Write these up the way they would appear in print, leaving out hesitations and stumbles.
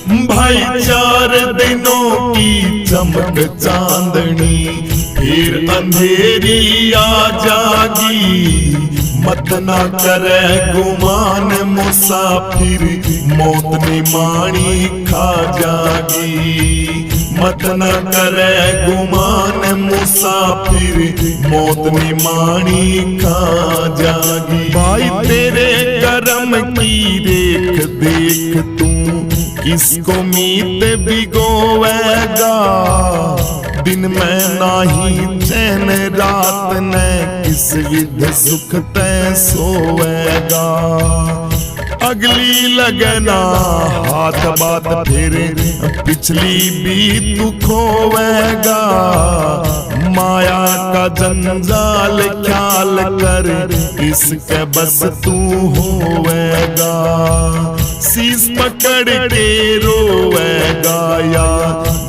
भाई 4 दिनों की चमक चांदनी, फिर अंधेरी आ जागी। मत ना करे गुमान मुसाफिर, मौत ने माणी खा जागी। मत न करे गुमान मुसाफिर, मौत ने माणी खा जागी। भाई तेरे करम की देख देख तू किसको मीत भिगोवेगा। दिन में नाही चैन रात ने, किस विध सुख तै सोवेगा। अगली लगना हाथ बात फिर, पिछली भी तू खोवेगा। माया का जंजाल ख्याल कर, इसके बस तू होवेगा। शीश पकड़ के रोवेगा या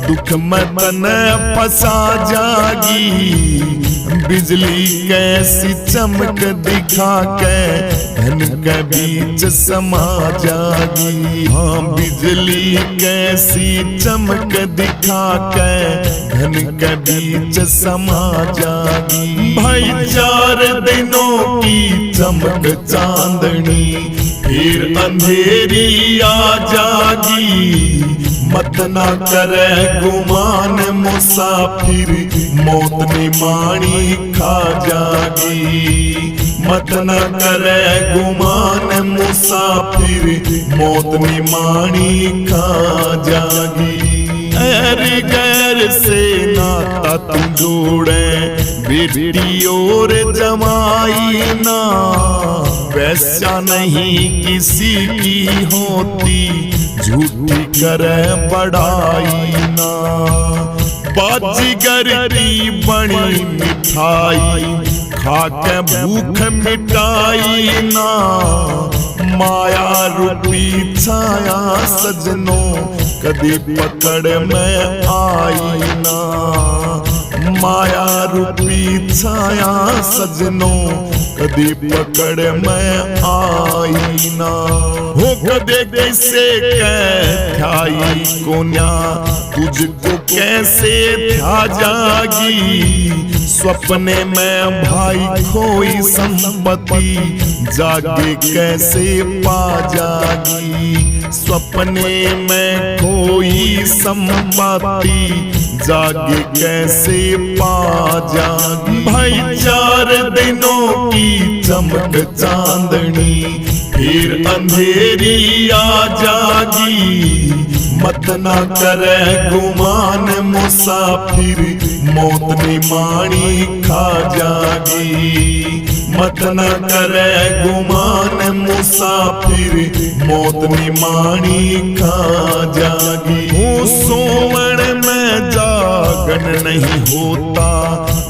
दुख में तने फंसा जागी। बिजली कैसी चमक दिखा के धन के बीच समा जागी। हाँ बिजली कैसी चमक दिखा के धन के बीच समा जागी। भाई 4 दिनों की चमक चांदनी, फिर अंधेरी आ जागी। मत ना करे गुमान मुसाफिर, मौत ने माणी खा जागी। मत न करे गुमान मुसाफिर, मौत ने माणी खा जागी। एर गैर से नाता तू जोड़े, बेटी और जमाई ना। वैसा नहीं किसी की होती, झूठी करे बड़ाई ना। बाजीगर की बनी मिठाई, खा के भूख मिटाई ना। माया रूपी छाया सजनों, कभी पकड़ में आई ना। माया रूपी छाया सजनों, कभी पकड़ में आई ना। हो कदे कैसे ख्याई कोन्या, तुझको कैसे ध्या जागी। स्वप्ने में भाई खोई संपत्ति, जागे कैसे पा जागी। स्वप्ने में खोई संपत्ति, जागे कैसे पा जागी। भाई 4 दिनों की चमक चांदनी, फिर अंधेरी आ जागी। मत ना करे गुमान मुसाफिर, मौत ने माणी खा जागी। मत न करे गुमान मुसाफिर, मौत ने माणी खा जागी। हो सोवण में जागन नहीं होता,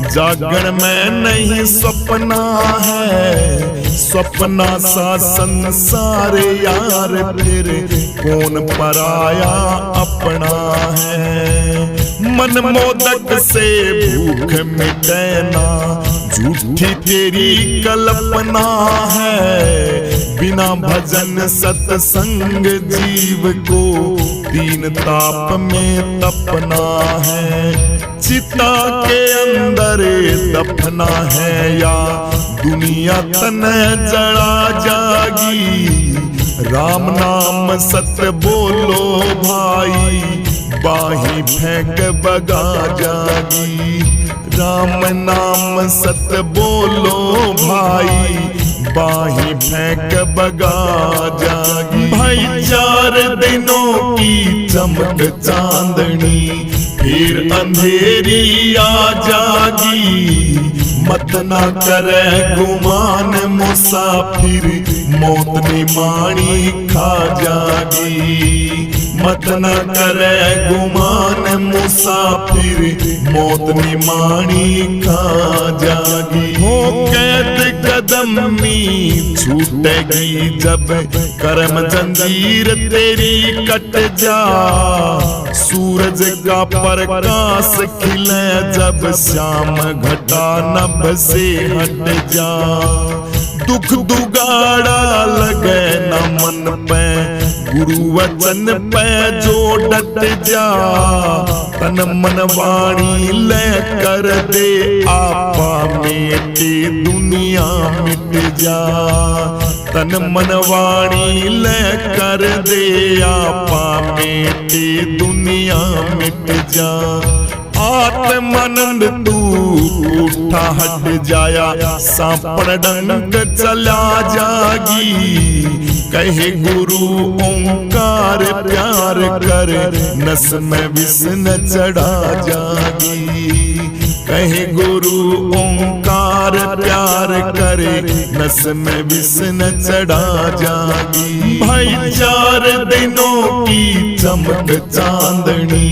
जागन में नहीं सपना है। सपना सा संसार यार, फिर कौन पराया अपना है। मन मोदक से भूख मिटे ना, झूठी तेरी कल्पना है। बिना भजन सत्संग जीव को, दीन ताप में तपना है। चिता के अंदर दफना है या दुनिया तन जड़ा जागी। राम नाम सत्य बोलो भाई, बाही फेंक बगा जागी। राम नाम सत्य बोलो भाई, बाही फेंक बगा जागी। भाई 4 दिनों की चमक चांदनी, फिर अंधेरी आ जागी। मत ना करे गुमान मुसाफिर, मौत ने माणी खा जागी। मत न करे गुमान मुसाफिर, मौत ने माणी खा जागी। हो कैद कदमी छूटेगी जब, कर्म जंजीर तेरी कट जा। सूरज का प्रकाश खिले जब, श्याम घटा नभ से हट जा। दुख दुगाड़ा लगे न मन पे, गुरु वचन पे जो डट जा। तन मन वाणी ले कर दे आपा, मेटे दुनिया मिट जा। तन मन वाणी ले कर दे आपा, मेटे दुनिया मिट जा। आत्मानंद तू उठा हट जाया, सांपड़ डंक चला जागी। कहे गुरु ओंकार प्यार कर, नस में विष न चढ़ा जागी। कहे गुरु ओंकार प्यार करे, नस में विष न चढ़ा जागी। भाई 4 दिनों की चमक चांदनी,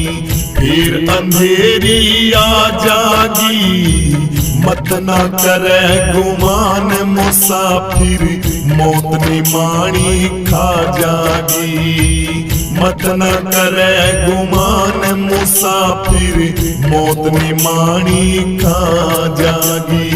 फिर अंधेरी आ जागी। मत ना करे गुमान मुसाफिर, मौत ने माणी खा जागी। मत न करे गुमान मुसाफिर, मौत ने माणी खा जागी।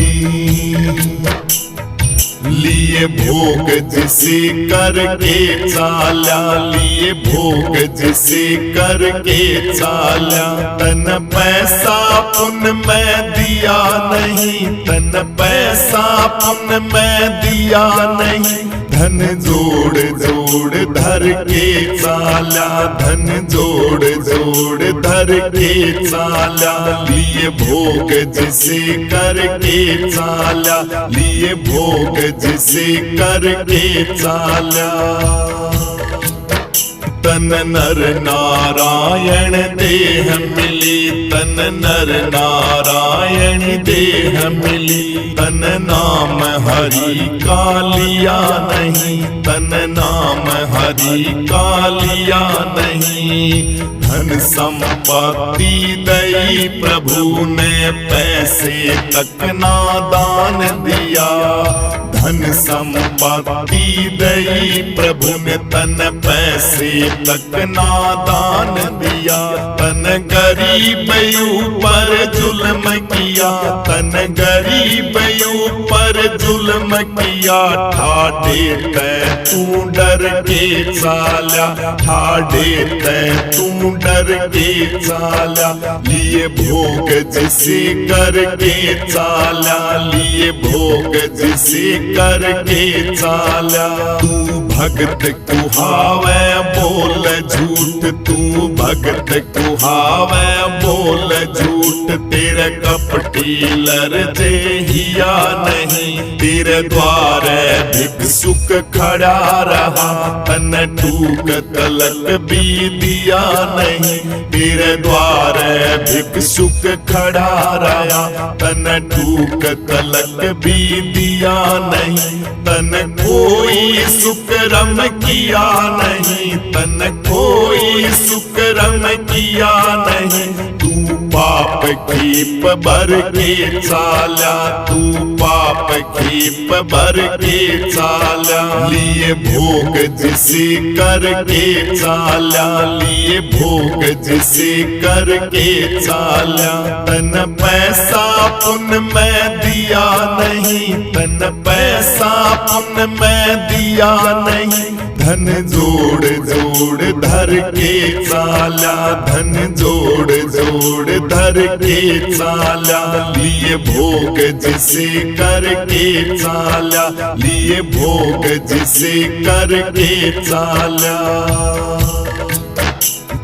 लिए भोग जिसे करके चाला, लिए भोग जिसे करके चाला। तन पैसा पुन में दिया नहीं, तन पैसा पुन में दिया नहीं। धन जोड़ जोड़ धर के चाला, धन जोड़ जोड़ धर के चाला। लिए भोग जिसे करके चाला, लिए भोग जिसे करके चाला। तन नर नारायण देह मिली, तन नर नारायण देह मिली। तन नाम हरि का लिया नहीं, तन नाम हरि का लिया नहीं। धन संपत्ति दई प्रभु ने, पैसे तक ना दान दिया। धन संपत्ति दई प्रभु ने, तन पैसे तक ना दान दिया। तन गरीब ऊपर जुल्म किया, तन गरीब ऊपर जुल्म किया। ठाडे तै तू डर के चाला, ठाडे तै तू डर के चाला। लिए भोग जिसे करके चाला, लिए भोग जिसे करके चाला। तू भगत कुहावे बोल झूठ, तू भगत कुहावे बोल झूठ। तेरे कपटी लरजे हिया नहीं, तेरे द्वारे भिक्षुक खड़ा रहा। तन टूक तलक भी दिया नहीं, तेरे द्वारे भिक्षुक खड़ा रहा। तन टूक तलक भी दिया नहीं। तन कोई सुकरम किया नहीं, तन कोई सुकरम किया नहीं। तू पाप खीप भर के चाला, तू पाप खीप भर के चाला। लिए भोग जिसे करके चाला, लिए भोग जिसे करके चाला। तन पैसा पुन में दिया नहीं, तन पैसा पुन में दिया नहीं। धन जोड़ जोड़ धर के चाला, धन जोड़ जोड़ धर के चाला। लिए भोग जिसे करके चाला, लिए भोग जिसे करके चाला।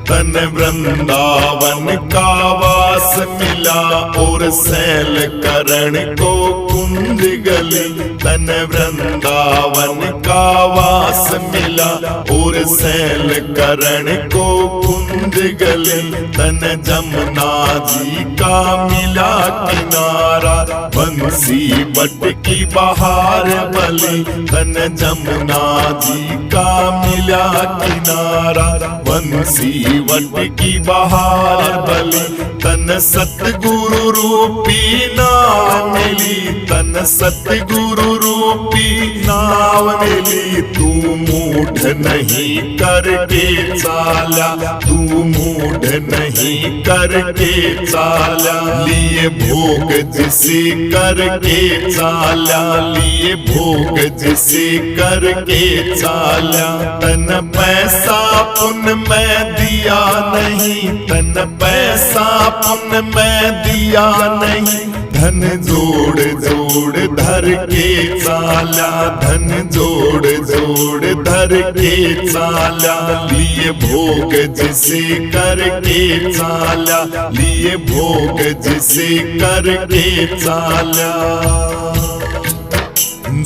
तन वृंदावन का वास मिला, और सैल करण को कुंज गली। तन वृंदावन का वास मिला, और सैल करण को कुंज गली। तन जमुना जी का मिला किनारा, बंसी बट की बहार बली। तन जमुना जी का मिला किनारा, बंसी वट की बहार बली, तन सतगुरु रूपी नाव मिली, तन सतगुरु रूपी नाव मिली। तू मूढ़ नहीं करके चाला, तू मूढ़ नहीं करके चाला, लिए भोग जिसे करके चाला, लिए भोग जिसे करके चाला। तन पैसा पुन में दिया नहीं, तन पैसा पुन में दिया नहीं, धन जोड़ जोड़ धर के चाला, धन जोड़ जोड़ धर के चाला, लिए भोग जिसे करके चाला, लिए भोग जिसे करके चाला।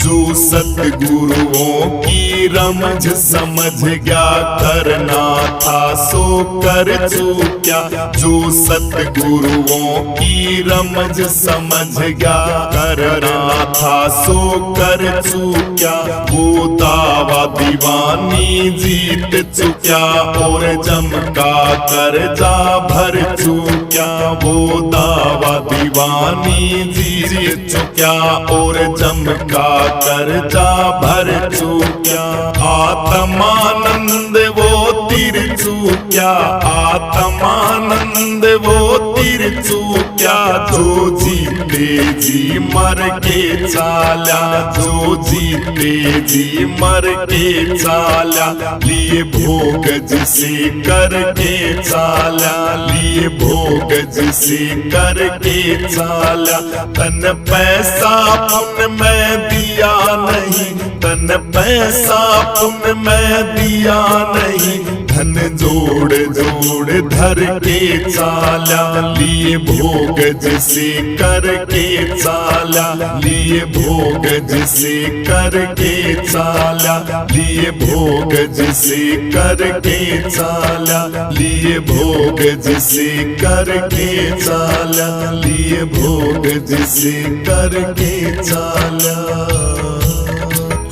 जो सतगुरुओं की रमझ समझ गया, करना था सो कर चूक्या। जो सतगुरुओं की रमझ समझ गया, करना था सो कर चूक्या। वो दावा दीवानी जीत चुक्या, और जम का कर्जा भर चुक्या। वो दावा दीवानी जीत चुक्या, और जम का कर्जा भर चूक्या। आत्मानंद वो तिर चूक्या, आत्मानंद वो तिर चूक्या। जो जीते जी मर के चाला, जो जीते जी मर के चाला, लिए भोग जिसे करके चाला, लिए भोग जिसे करके चाला। तन पैसा पुन में दिया नहीं, तन पैसा पुन में दिया नहीं, धन जोड़ जोड़ धर के चाला, लिए भोग जिसे करके चाला, लिए भोग जिसे करके चाला, लिए भोग जिसे करके चाला, लिए भोग जिसे करके चाला, लिए भोग जिसे करके चाला।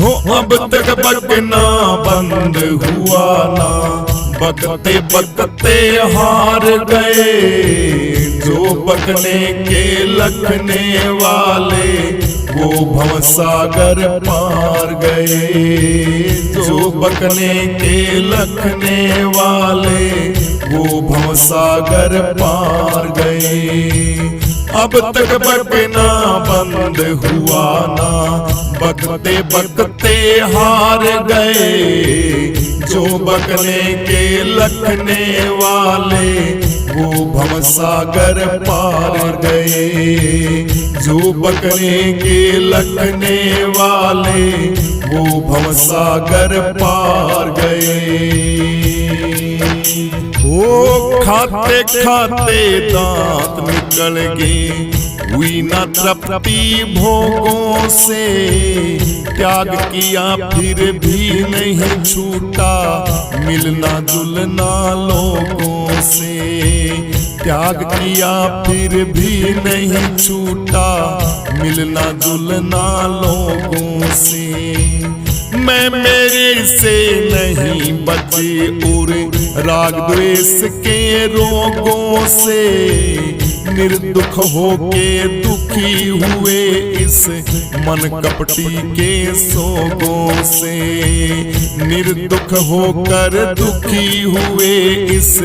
हो अब तक बकना बंद हुआ ना, बकते बकते हार गए। जो बकने के लखने वाले, वो भवसागर पार गए। जो बकने के लखने वाले, वो भवसागर पार गए। अब तक बकना बंद हुआ ना, बकते बकते हार गए। जो बकने के लखने वाले, वो भवसागर पार गए। जो बकने के लखने वाले, वो भवसागर पार गए। ओ खाते खाते दांत निकल गए, हुई न तृप्ति भोगों से। त्याग किया फिर भी नहीं छूटा, मिलना जुलना लोगों से। त्याग किया फिर भी नहीं छूटा, मिलना जुलना लोगों से। मैं मेरे से नहीं बचे और राग द्वेष के रोगों से। निर्दुख होके दुखी हुए इस मन कपटी के सोगों से। निर्दुख होकर दुखी हुए इस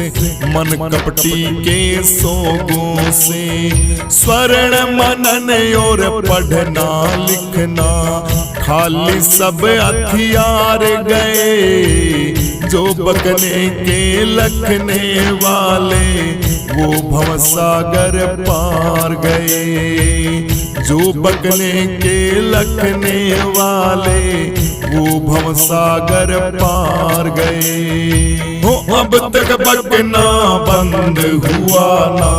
मन कपटी के सोगों से। स्वर्ण मनन और पढ़ना लिखना खाली सब हथियार गए। जो बकने के लखने वाले, वो भवसागर पार गए। जो बकने के लखने वाले, वो भवसागर पार गए। हो अब तक बकना बंद हुआ ना,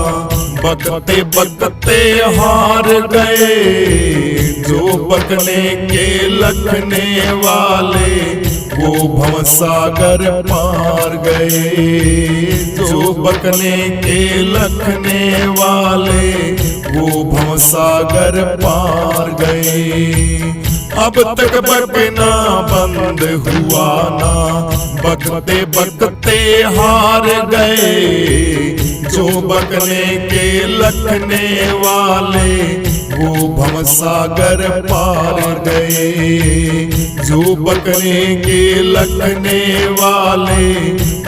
बकते बकते हार गए। जो बकने के लखने वाले वो भवसागर पार गए। जो बकने के लखने वाले वो भवसागर पार गए। अब तक बकना बंद हुआ ना, बकते बकते हार गए। जो बकने के लखने वाले वो भवसागर पार गए। जो बकने के लखने वाले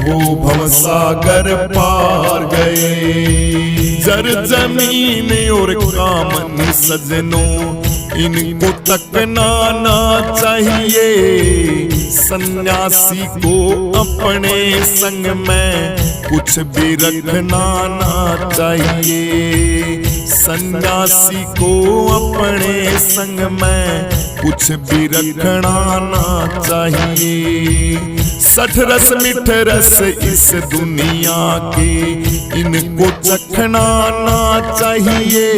वो भवसागर पार गए। जर जमीन और कामन सजनों इनको तकना ना चाहिए। सन्यासी को अपने संग में कुछ भी रखना ना चाहिए। सन्यासी को अपने संग में कुछ भी रखना ना चाहिए। सठ रस मिठ रस इस दुनिया के इनको चखना ना चाहिए।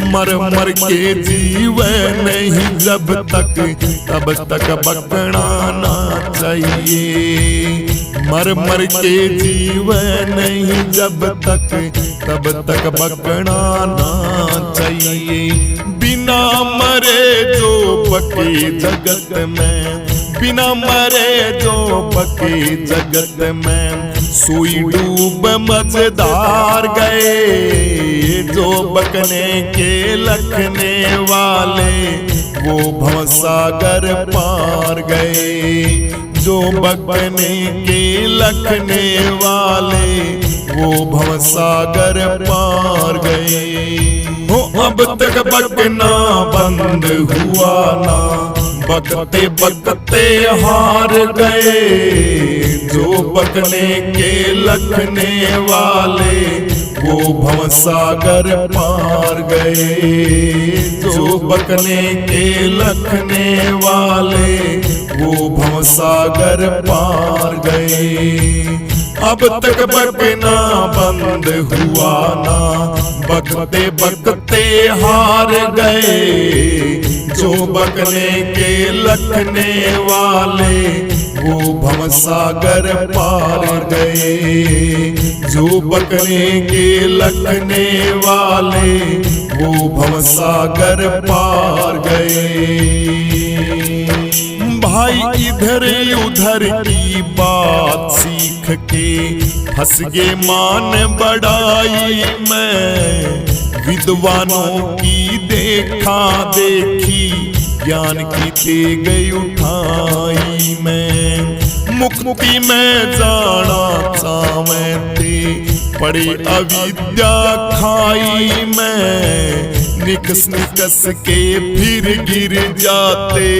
मर मर के जीवन नहीं जब तक तब तक बकना ना चाहिए। मर मर के जीवन नहीं जब तक तब तक बकना ना चाहिए। बिना मरे जो बके जगत में, बिना मरे जो बके जगत में, सोई डूब मजेदार गए। जो बकने के लखने वाले वो भवसागर पार गए। जो बकने के लखने वाले वो भवसागर पार गए। हो अब तक बकना बंद हुआ ना, बकते बकते हार गए। जो बकने के लखने वाले वो भवसागर पार गए। जो बकने के लखने वाले वो भवसागर पार गए। अब तक बकना बंद हुआ ना, बकते बकते हार गए। जो बकने के लखने वाले वो भवसागर पार गए। जो बकने के लखने वाले वो भवसागर पार गए। भाई इधर उधर की बात सीख के फंस गे मान बढ़ाई में। विद्वानों की देखा देखी ज्ञान की दे गई उठाई में। मुक्ति में जाना चाहते पड़े अविद्या खाई में। निकस निकस के फिर गिर जाते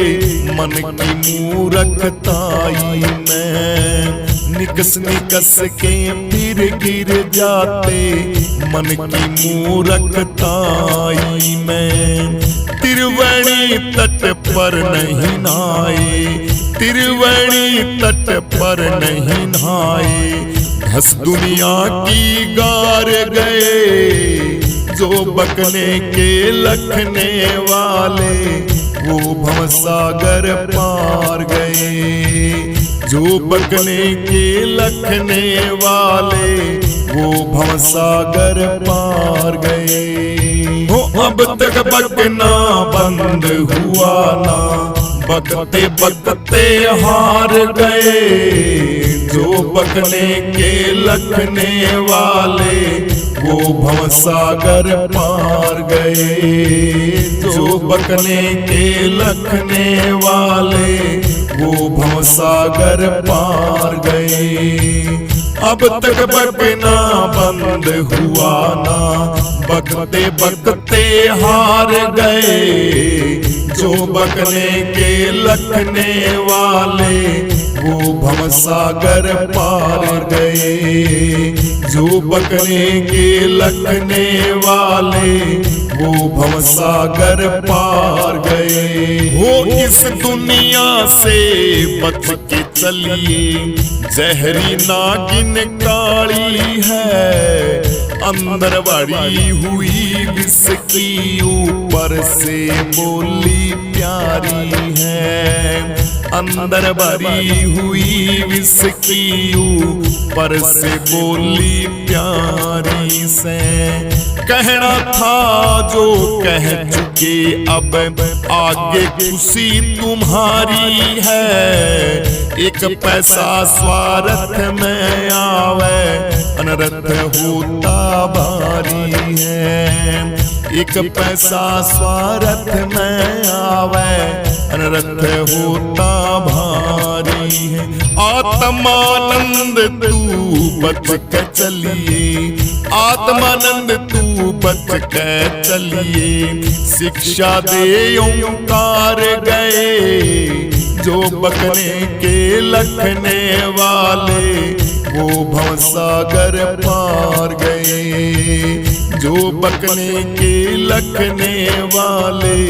मन की मूर्खताई में। निकस निकस के फिर गिर जाते मन की मूर्खताई में। त्रिवेणी तट पर नहीं नहाए, त्रिवेणी तट पर नहीं नहाए। हंस दुनिया की गार गए। जो बकने के लखने वाले वो भवसागर पार गए। जो बकने के लखने वाले वो भवसागर पार गए। हो अब तक बकना बंद हुआ ना, बकते बकते हार गए। जो बकने के लखने वाले वो भवसागर पार गए। जो बकने के लखने वाले वो भवसागर पार गए। अब तक बकना बंद हुआ ना, बकते बकते हार गए। जो बकने के लखने वाले वो भवसागर पार गए। जो बकने के लखने वाले वो भवसागर पार गए। हो इस दुनिया से बच के चलिए, जहरी नागिन काली है। अंदर बड़ी हुई विष की ऊपर से बोली प्यारी है। अंदर भरी हुई विष की ऊपर से बोली प्यारी से। कहना था जो कह चुके अब आगे खुशी तुम्हारी है। एक पैसा स्वार्थ में आवे अनर्थ होता भारी है। एक पैसा स्वार्थ में आवे अनर्थ होता भारी है। आत्मानंद तू बच के चलिए, आत्मानंद तू बच के चलिए। शिक्षा दे ओंकार गए जो बकने के लखने वाले वो भवसागर पार गए। जो बकने के लखने वाले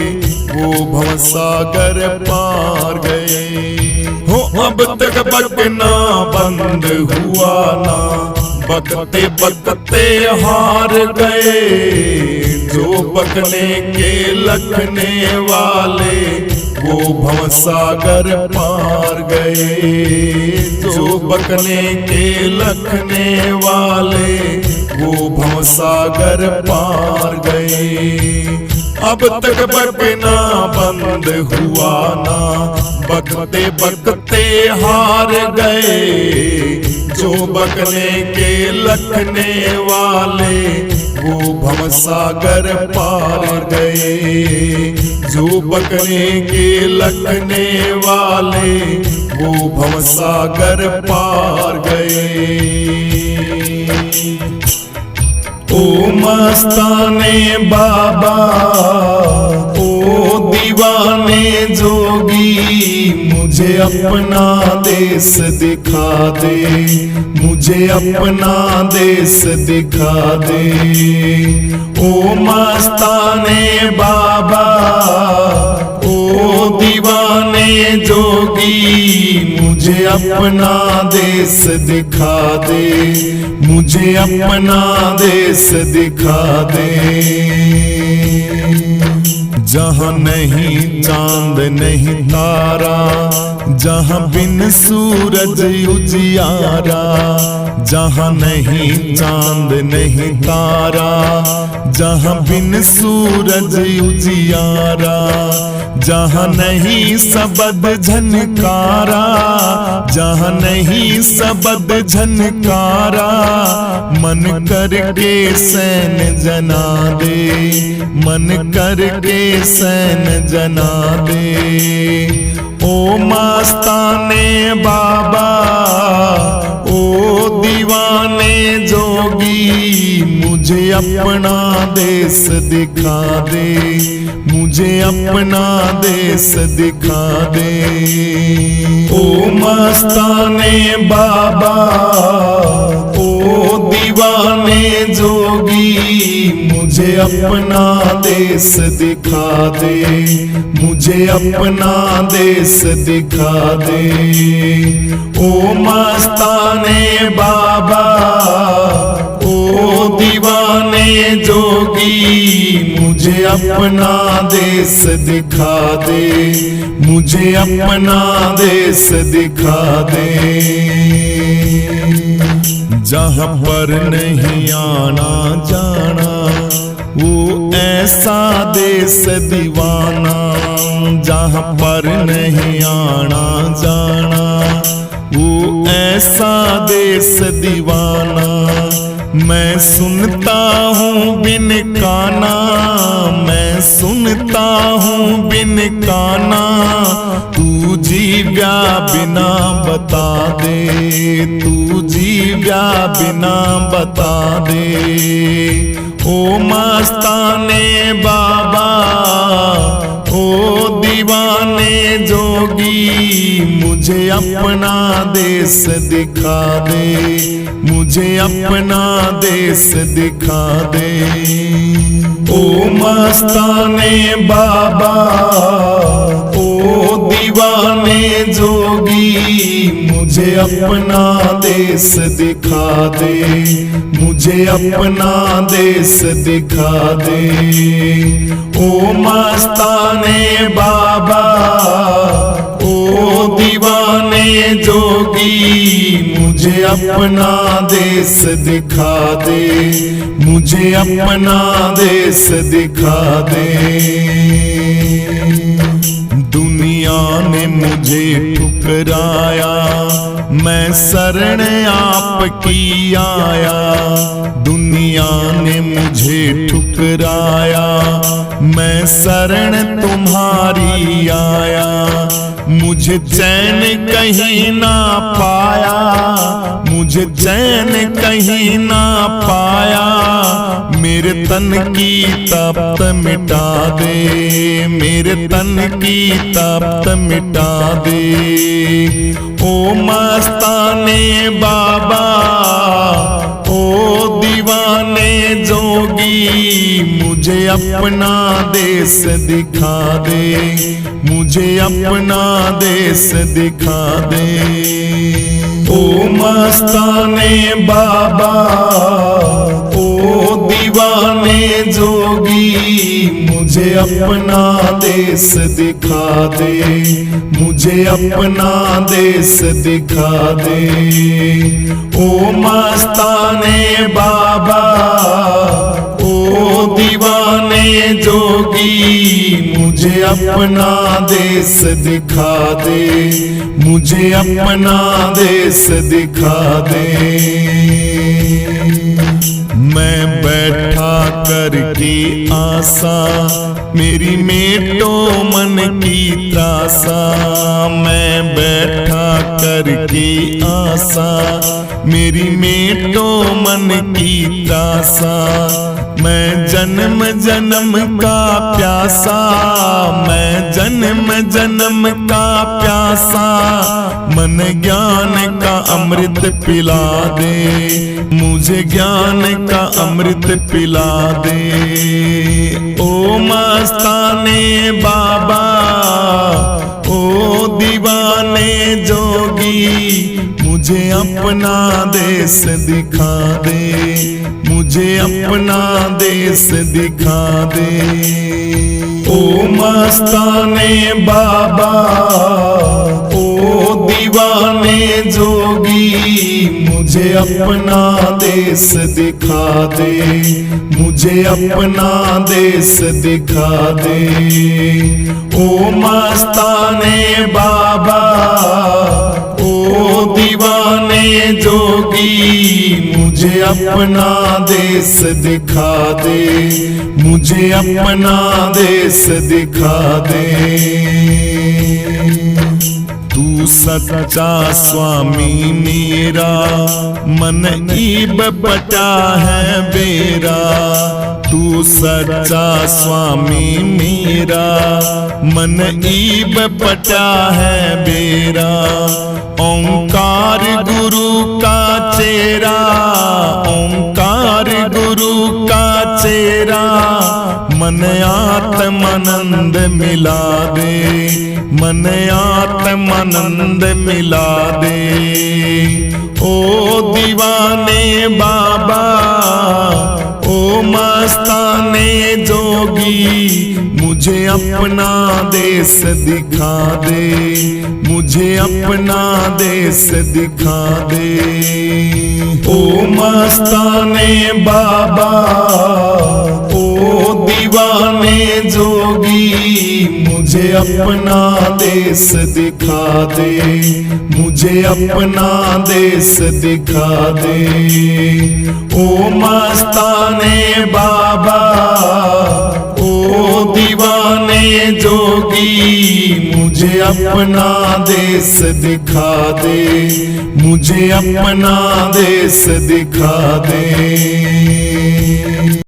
वो भवसागर पार गए। हो अब तक बकना बंद हुआ ना, बकते बकते हार गए। जो बकने के लखने वाले वो भवसागर पार गए। जो बकने के लखने वाले वो भवसागर पार गए। अब तक बकना बंद हुआ ना, बकते बकते हार गए। जो बकने के लखने वाले वो भवसागर पार गए। जो बकने के लखने वाले वो भवसागर पार गए। ओ मस्ताने बाबा ओ दीवाने जोगी, मुझे अपना देश दिखा दे, मुझे अपना देश दिखा दे। ओ मस्ताने बाबा ओ दीवाने जोगी, मुझे अपना देश दिखा दे, मुझे अपना देश दिखा दे। जहाँ नहीं चांद नहीं तारा, जहाँ बिन सूरज उजियारा। जहाँ नहीं चांद नहीं तारा, जहाँ बिन सूरज उजियारा। जहाँ नहीं सबद झनकारा, जहाँ नहीं सबद झनकारा। मन करके सैन जना दे, मन करके सैन जना दे। ओ मस्ताने बाबा ओ दीवाने जोगी, मुझे अपना देश दिखा दे, मुझे अपना देश दिखा दे। ओ मस्ताने बाबा ओ दीवाने जोगी, मुझे अपना देश दिखा दे, मुझे अपना देश दिखा दे। ओ मस्ताने बाबा ओ दीवाने जोगी, मुझे अपना देश दिखा दे, मुझे अपना देश दिखा दे। जहाँ पर नहीं आना जाना वो ऐसा देश दीवाना। जहाँ पर नहीं आना जाना वो ऐसा देश दीवाना। मैं सुनता हूँ बिन काना, मैं सुनता हूँ बिन काना। तू जीव्या बिना बता दे, तू जीव्या बिना बता दे। ओ मस्ताने बाबा ओ दीवाने जोगी, मुझे अपना देश दिखा दे, मुझे अपना देश दिखा दे। ओ मस्ताने बाबा ओ दीवाने जोगी मुझे अपना देश दिखा दे, मुझे अपना देश दिखा दे। ओ मस्ताने बाबा, ओ दीवाने जोगी मुझे अपना देश दिखा दे, मुझे अपना देश दिखा दे। दुनिया ने मुझे ठुकराया, मैं शरण आपकी आया। दुनिया ने मुझे ठुकराया, मैं शरण तुम्हारी आया। मुझे चैन कहीं ना पाया, मुझे चैन कहीं ना पाया। मेरे तन की तप्त मिटा दे, मेरे तन की तप्त मिटा दे। ओ मस्ताने बाबा, ओ दीवाने जोगी मुझे अपना देश दिखा दे, मुझे अपना देश दिखा दे। ओ मस्ताने बाबा, ओ दीवाने जोगी मुझे अपना देश दिखा दे, मुझे अपना देश दिखा दे। ओ मस्ताने बाबा, ओ दीवाने जोगी मुझे अपना देश दिखा दे, मुझे अपना देश दिखा दे। मैं बैठा करके आशा, मेरी मेटो मन की त्रासा। मैं बैठा करके आशा, मेरी मेटो मन की त्रासा। मैं जन्म जन्म का प्यासा, मैं जन्म जन्म का प्यासा। मन ज्ञान का अमृत पिला दे, मुझे ज्ञान का अमृत पिला दे। ओ मस्ताने बाबा, ओ दीवाने जोगी मुझे अपना देश दिखा दे, मुझे अपना देश दिखा दे। ओ मस्ताने बाबा, ओ दीवाने जोगी मुझे अपना देश दिखा दे, मुझे अपना देश दिखा दे। ओ मस्ताने बाबा, ओ दीवाने जोगी मुझे अपना देश दिखा दे, मुझे अपना देश दिखा दे। तू सच्चा स्वामी मेरा, मन ईब बटा है बेरा। तू सच्चा स्वामी मेरा, मन ईब बटा है बेरा। ओंकार गुरु का चेरा, ओंकार गुरु का चेरा। मन आत्मानंद मिला दे, मन आत्मानंद मिला दे। ओ दीवाने बाबा, ओ मस्ताने जोगी मुझे अपना देश दिखा दे, मुझे अपना देश दिखा दे। ओ मस्ताने बाबा, ओ दीवाने जोगी मुझे अपना देश दिखा दे, मुझे अपना देश दिखा दे। ओ मस्ताने बाबा, ओ दीवाने जोगी मुझे अपना देश दिखा दे, मुझे अपना देश दिखा दे।